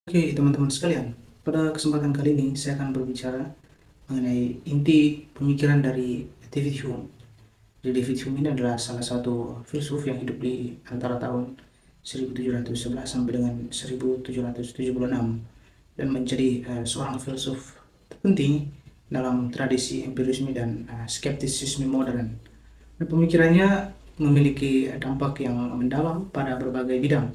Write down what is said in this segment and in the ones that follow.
Oke, teman-teman sekalian, pada kesempatan kali ini saya akan berbicara mengenai inti pemikiran dari David Hume. Jadi David Hume ini adalah salah satu filsuf yang hidup di antara tahun 1711 sampai dengan 1776 dan menjadi seorang filsuf terpenting dalam tradisi empirisme dan skeptisisme modern. Dan pemikirannya memiliki dampak yang mendalam pada berbagai bidang,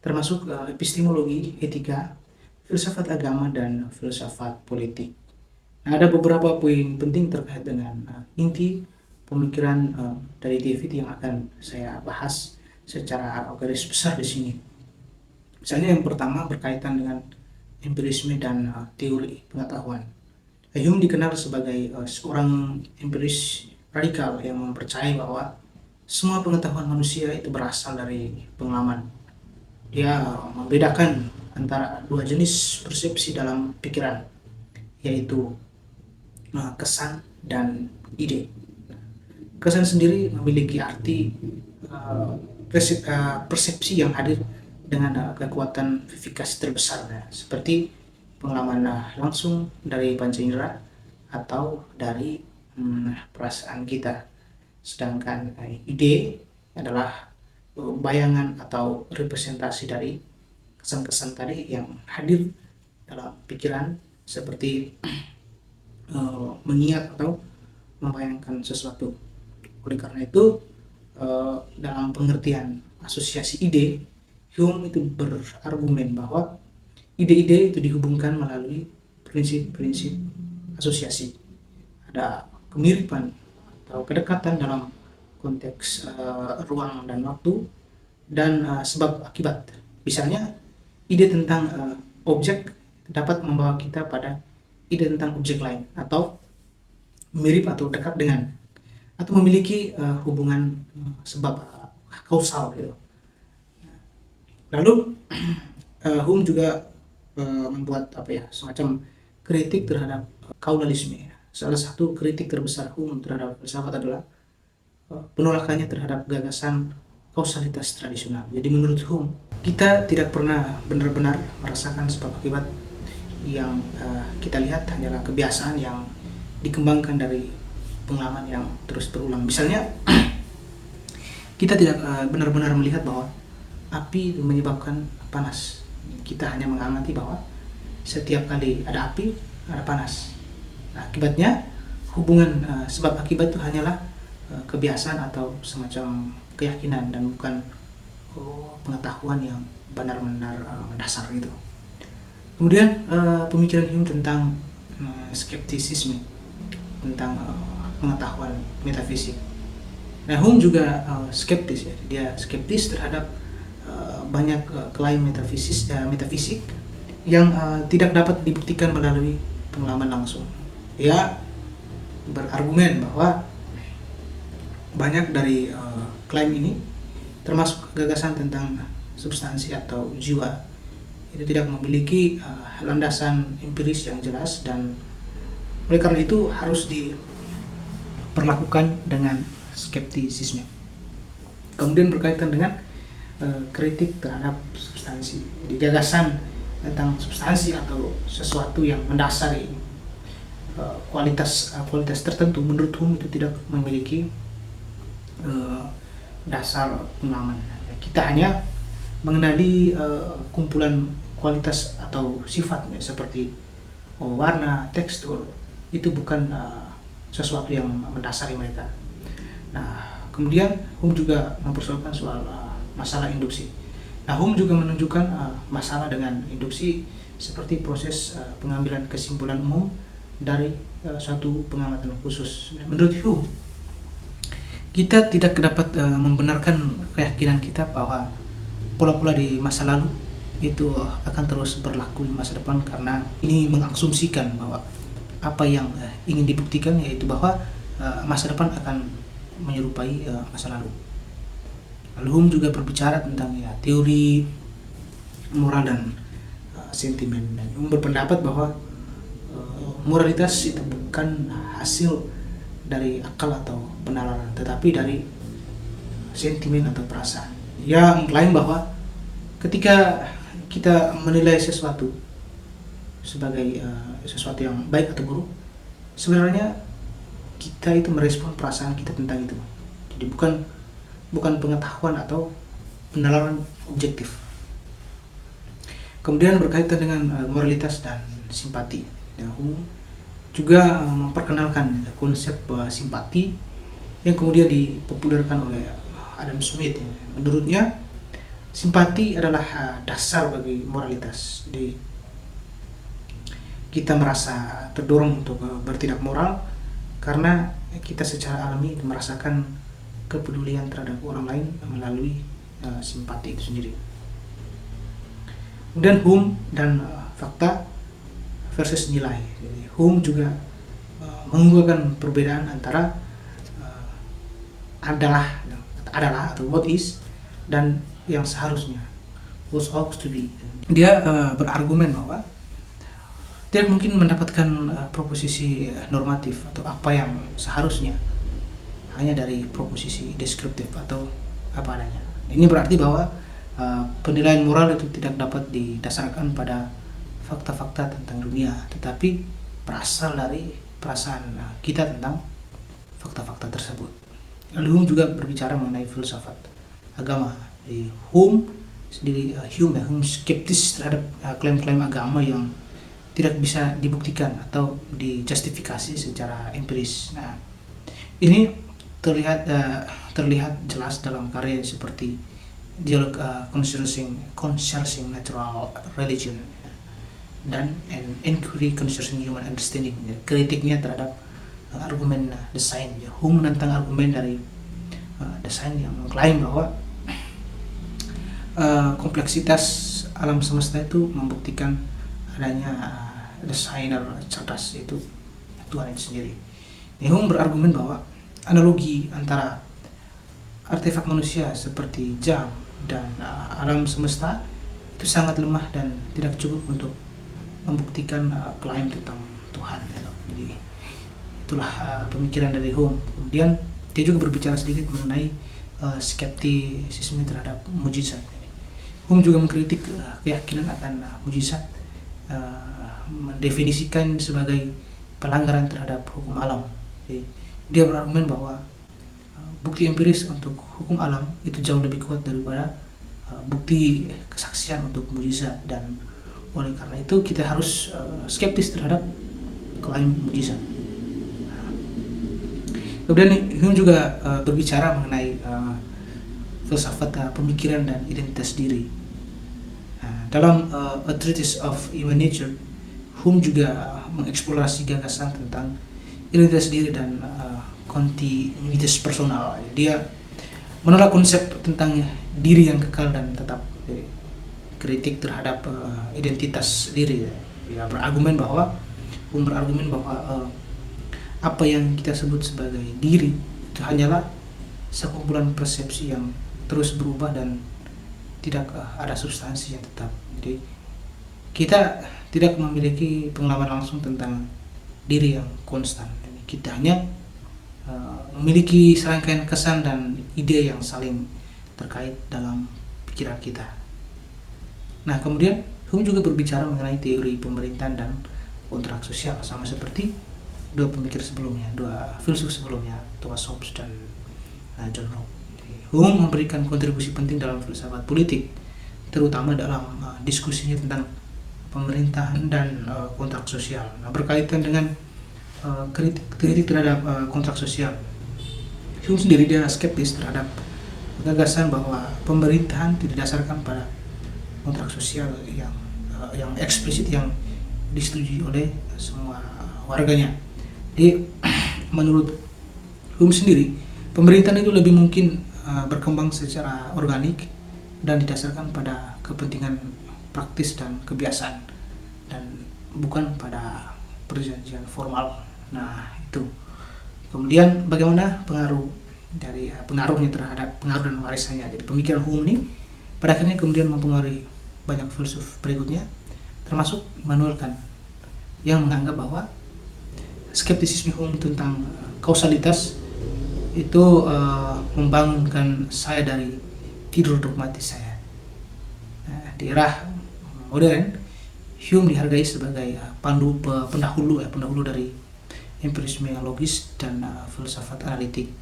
termasuk epistemologi, etika, filsafat agama, dan filsafat politik. Nah, ada beberapa poin penting terkait dengan inti pemikiran dari David yang akan saya bahas secara garis besar di sini. Misalnya yang pertama berkaitan dengan empirisme dan teori pengetahuan. Hume dikenal sebagai seorang empiris radikal yang mempercayai bahwa semua pengetahuan manusia itu berasal dari pengalaman. Dia membedakan antara dua jenis persepsi dalam pikiran, yaitu kesan dan ide. Kesan sendiri memiliki arti persepsi yang hadir dengan kekuatan verifikasi terbesar, seperti pengalaman langsung dari panca indera atau dari perasaan kita. Sedangkan ide adalah bayangan atau representasi dari kesan-kesan tadi yang hadir dalam pikiran, seperti mengingat atau membayangkan sesuatu. Oleh karena itu, dalam pengertian asosiasi ide, Hume itu berargumen bahwa ide-ide itu dihubungkan melalui prinsip-prinsip asosiasi. Ada kemiripan atau kedekatan dalam konteks ruang dan waktu, dan sebab akibat. Misalnya, ide tentang objek dapat membawa kita pada ide tentang objek lain, atau mirip atau dekat dengan, atau memiliki hubungan sebab kausal gitu. Lalu Hume juga membuat semacam kritik terhadap kausalisme. Salah satu kritik terbesar Hume terhadap filsafat adalah penolakannya terhadap gagasan kausalitas tradisional. Jadi menurut Hume, kita tidak pernah benar-benar merasakan sebab akibat. Yang kita lihat hanyalah kebiasaan yang dikembangkan dari pengalaman yang terus berulang. Misalnya, kita tidak benar-benar melihat bahwa api itu menyebabkan panas. Kita hanya mengamati bahwa setiap kali ada api, ada panas. Nah, akibatnya hubungan sebab akibat itu hanyalah kebiasaan atau semacam keyakinan, dan bukan pengetahuan yang benar-benar mendasar gitu. Kemudian pemikiran Hume tentang skeptisisme, tentang pengetahuan metafisik. Nah, Hume juga skeptis, ya. Dia skeptis terhadap banyak klaim metafisik yang tidak dapat dibuktikan melalui pengalaman langsung. Dia berargumen bahwa banyak dari klaim ini, termasuk gagasan tentang substansi atau jiwa, itu tidak memiliki landasan empiris yang jelas, dan oleh karena itu harus diperlakukan dengan skeptisisme. Kemudian berkaitan dengan kritik terhadap substansi. Di gagasan tentang substansi atau sesuatu yang mendasari kualitas tertentu, menurut Hume itu tidak memiliki dasar pengalaman. Kita hanya mengenali kumpulan kualitas atau sifat, seperti warna, tekstur. Itu bukan sesuatu yang mendasari mereka. Nah, kemudian Hume juga mempersoalkan soal masalah induksi. Nah, Hume juga menunjukkan masalah dengan induksi seperti proses pengambilan kesimpulan umum dari suatu pengamatan khusus. Menurut Hume, kita tidak dapat membenarkan keyakinan kita bahwa pola-pola di masa lalu itu akan terus berlaku di masa depan, karena ini mengasumsikan bahwa apa yang ingin dibuktikan, yaitu bahwa masa depan akan menyerupai masa lalu. Lalu Hume juga berbicara tentang teori moral dan sentimen, dan Hume berpendapat bahwa moralitas itu bukan hasil dari akal atau penalaran, tetapi dari sentimen atau perasaan. Ia mengklaim bahwa ketika kita menilai sesuatu sebagai sesuatu yang baik atau buruk, sebenarnya kita itu merespon perasaan kita tentang itu. Jadi bukan pengetahuan atau penalaran objektif. Kemudian berkaitan dengan moralitas dan simpati. Hume juga memperkenalkan konsep simpati yang kemudian dipopulerkan oleh Adam Smith. Menurutnya, simpati adalah dasar bagi moralitas. Jadi kita merasa terdorong untuk bertindak moral karena kita secara alami merasakan kepedulian terhadap orang lain melalui simpati itu sendiri. Kemudian Hume dan fakta versus nilai. Jadi Hume juga mengunggulkan perbedaan antara adalah atau what is dan yang seharusnya, what ought to be. Dia berargumen bahwa tidak mungkin mendapatkan proposisi normatif atau apa yang seharusnya hanya dari proposisi deskriptif atau apa adanya. Ini berarti bahwa penilaian moral itu tidak dapat didasarkan pada fakta-fakta tentang dunia, tetapi berasal dari perasaan kita tentang fakta-fakta tersebut. Lalu Hume juga berbicara mengenai filsafat agama. Di Hume sendiri, Hume skeptis terhadap klaim-klaim agama yang tidak bisa dibuktikan atau dijustifikasi secara empiris. Nah, ini terlihat jelas dalam karya seperti Dialogue Concerning Natural Religion dan An Inquiry Concerning Human Understanding. Kritiknya terhadap argumen desain. Hume menentang argumen dari desain yang mengklaim bahwa kompleksitas alam semesta itu membuktikan adanya desainer cerdas, itu Tuhan itu sendiri. Hume berargumen bahwa analogi antara artefak manusia seperti jam dan alam semesta itu sangat lemah dan tidak cukup untuk membuktikan klaim tentang Tuhan. Jadi itulah pemikiran dari Hume. Kemudian dia juga berbicara sedikit mengenai skeptisisme terhadap mujizat. Hume juga mengkritik keyakinan akan mujizat, mendefinisikan sebagai pelanggaran terhadap hukum alam. Jadi, dia berargumen bahwa bukti empiris untuk hukum alam itu jauh lebih kuat daripada bukti kesaksian untuk mujizat, dan oleh karena itu kita harus skeptis terhadap klaim mujizat. Kemudian Hume juga berbicara mengenai filsafat pemikiran dan identitas diri. Dalam A Treatise of Human Nature, Hume juga mengeksplorasi gagasan tentang identitas diri dan kontinuitas personal. Dia menolak konsep tentang diri yang kekal dan tetap. Jadi, kritik terhadap identitas diri. Dia berargumen bahwa apa yang kita sebut sebagai diri itu hanyalah sekumpulan persepsi yang terus berubah dan tidak ada substansi yang tetap. Jadi kita tidak memiliki pengalaman langsung tentang diri yang konstan. Kita hanya memiliki serangkaian kesan dan ide yang saling terkait dalam pikiran kita. Nah, kemudian Hume juga berbicara mengenai teori pemerintahan dan kontrak sosial, sama seperti dua pemikir sebelumnya, dua filsuf sebelumnya, Thomas Hobbes dan John Locke. Hume memberikan kontribusi penting dalam filsafat politik, terutama dalam diskusinya tentang pemerintahan dan kontrak sosial. Nah, berkaitan dengan kritik terhadap kontrak sosial, Hume sendiri dia skeptis terhadap gagasan bahwa pemerintahan tidak didasarkan pada kontrak sosial yang eksplisit yang disetujui oleh semua warganya. Jadi menurut Hume sendiri, pemerintahan itu lebih mungkin berkembang secara organik dan didasarkan pada kepentingan praktis dan kebiasaan, dan bukan pada perjanjian formal. Nah, itu. Kemudian bagaimana pengaruhnya terhadap pengaruh dan warisannya. Jadi pemikiran Hume ini pada akhirnya kemudian mempengaruhi banyak filsuf berikutnya, termasuk Immanuel Kant, yang menganggap bahwa skeptisisme Hume tentang kausalitas itu membangunkan saya dari tidur dogmatis saya. Nah, di era modern, Hume dihargai sebagai pendahulu dari empirisme logis dan filsafat analitik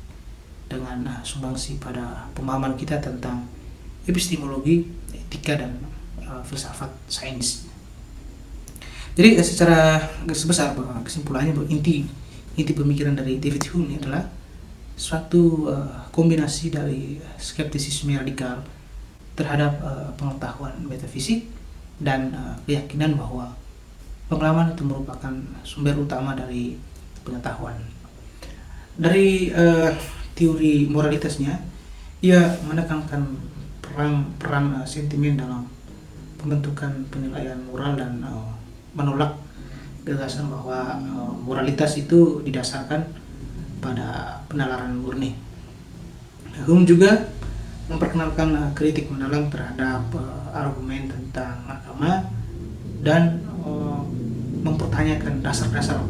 dengan sumbangsi pada pemahaman kita tentang epistemologi, etika, dan filsafat sains. Jadi secara garis besar kesimpulannya bahwa inti pemikiran dari David Hume adalah suatu kombinasi dari skeptisisme radikal terhadap pengetahuan metafisik dan keyakinan bahwa pengalaman itu merupakan sumber utama dari pengetahuan. Dari teori moralitasnya, ia menekankan peran sentimen dalam pembentukan penilaian moral dan menolak gagasan bahwa moralitas itu didasarkan pada penalaran murni. Hume juga memperkenalkan kritik mendalam terhadap argumen tentang agama dan mempertanyakan dasar-dasar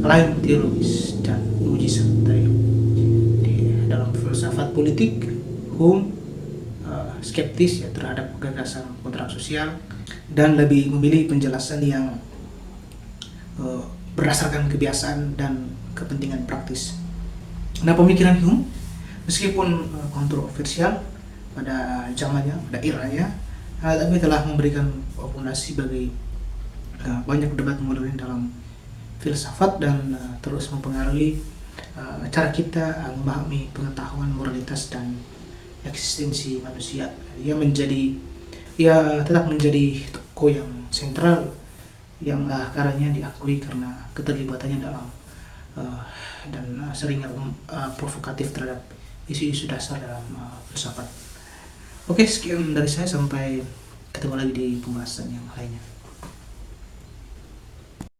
lain teologis dan mujizat. Di dalam filsafat politik, Hume skeptis terhadap gagasan kontrak sosial dan lebih memilih penjelasan yang berdasarkan kebiasaan dan kepentingan praktis. Nah, pemikiran Hume meskipun kontroversial pada zamannya, pada eranya, tapi telah memberikan fondasi bagi banyak debat modern dalam filsafat dan terus mempengaruhi cara kita memahami pengetahuan, moralitas, dan eksistensi manusia. Ia tetap menjadi tokoh yang sentral yang karyanya diakui karena keterlibatannya dalam dan seringnya provokatif terhadap isu-isu dasar dalam filsafat. Oke, sekian dari saya, sampai ketemu lagi di pembahasan yang lainnya.